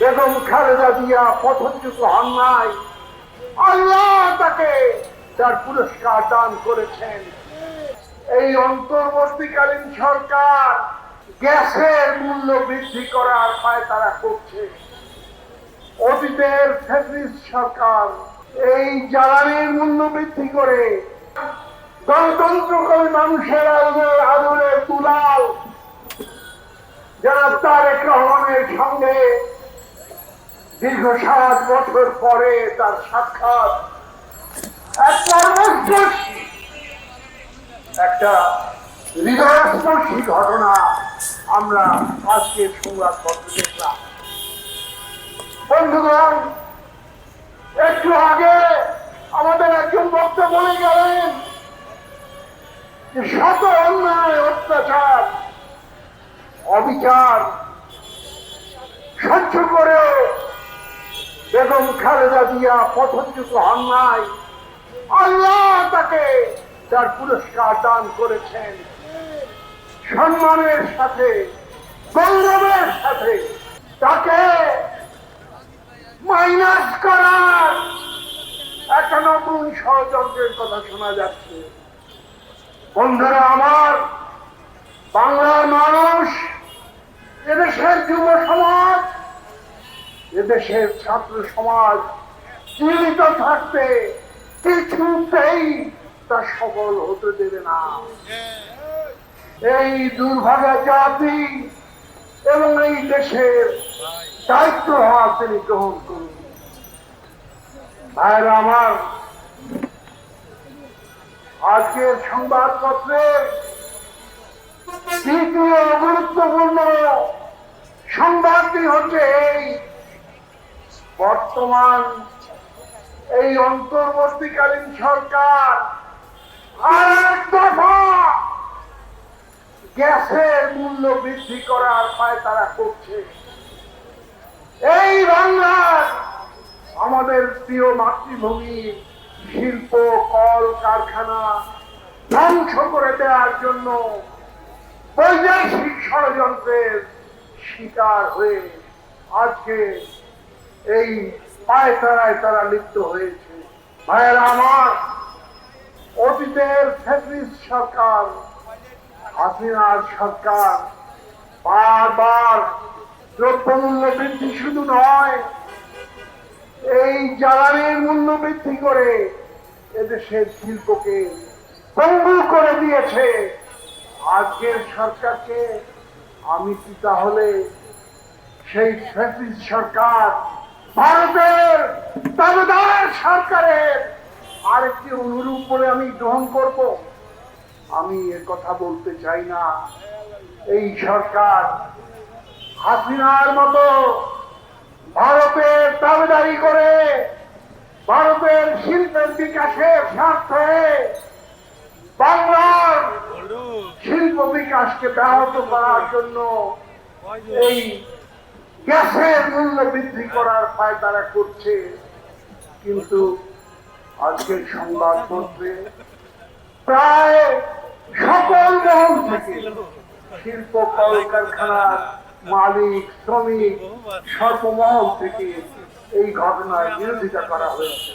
বেগম খালেদা জিয়া পথচ্যুত হন নাই, আল্লাহ তাকে তার পুরস্কার দান করেছেন। এই অন্তর্বর্তীকালীন সরকার গ্যাসের মূল্য বৃদ্ধি করার পায়তারা করছে। অতীতের ফ্যাসিস্ট সরকার এই জ্বালানির মূল্য বৃদ্ধি করে গণতন্ত্রকামী মানুষের আদরের দুলাল জনাব তারেক রহমানের সঙ্গে দীর্ঘ 7 বছর পরে তার সাক্ষাৎ একটা হৃদয়স্পর্শী ঘটনা আমরা আজকের সংবাদপত্রে দেখলাম। বন্ধুগণ, একটু আগে আমাদের একজন বক্তা বলে গেলেন যে শত অন্যায়, অত্যাচার, অবিচার সহ্য করেও বেগম খালেদা জিয়া পথচ্যুত হন নাই, আল্লাহ তাকে তার পুরস্কার দান করেছেন। সম্মানের সাথে, গৌরবের সাথে তাকে মাইনাস করার একটা নতুন ষড়যন্ত্রের কথা শোনা যাচ্ছে। বন্ধুরা আমার, বাংলার মানুষ, এদেশের যুব সমাজ, এদেশের ছাত্র সমাজ জীবিত থাকতে কিছুতেই তা সফল হতে দেবে না। এই দুর্ভাগা জাতি এবং এই দেশের দায়িত্ব তিনি গ্রহণ করুন। ভাইরা আমার, আজকের সংবাদপত্রের দ্বিতীয় গুরুত্বপূর্ণ সংবাদটি হচ্ছে এই বর্তমান এই অন্তর্বর্তীকালীন সরকার আর এক দফা গ্যাসের মূল্য বৃদ্ধি করার পায়তারা করছে। এই বাংলার আমাদের প্রিয় মাতৃভূমি শিল্প, কল কারখানা ধ্বংস করে দেওয়ার জন্য বৈদেশিক ষড়যন্ত্রের শিকার হয়ে আজকে এই পায়তারায় তারা লিপ্ত হয়েছে। ভাইয়েরা আমার, অতীতের ফ্যাসিস্ট সরকার, হাসিনার সরকার বারবার দ্রব্যমূল্য বৃদ্ধি শুধু নয়, এই জ্বালানির মূল্য বৃদ্ধি করে এদেশের শিল্পকে পঙ্গু করে দিয়েছে। আজকের সরকারকে আমি কি তাহলে সেই ফ্যাসিস্ট সরকার, ভারতের দাবেদার সরকারের আরেকটি অনুরূপ বলে আমি গ্রহণ করব? আমি এ কথা বলতে চাই না। এই সরকার হাসিনার মতো ভারতের দাবেদারি করে ভারতের শিল্পের বিকাশের স্বার্থে বাংলার শিল্প বিকাশকে ব্যাহত করার জন্য এই গ্যাসের মূল্য বৃদ্ধি করার পায়তারা করছে। কিন্তু আজকের সংবাদপত্রে প্রায় সকল মহল থেকে, শিল্প কলকারখানার মালিক, শ্রমিক, সর্বমহল থেকে এই ঘটনার বিরোধিতা করা হয়েছে।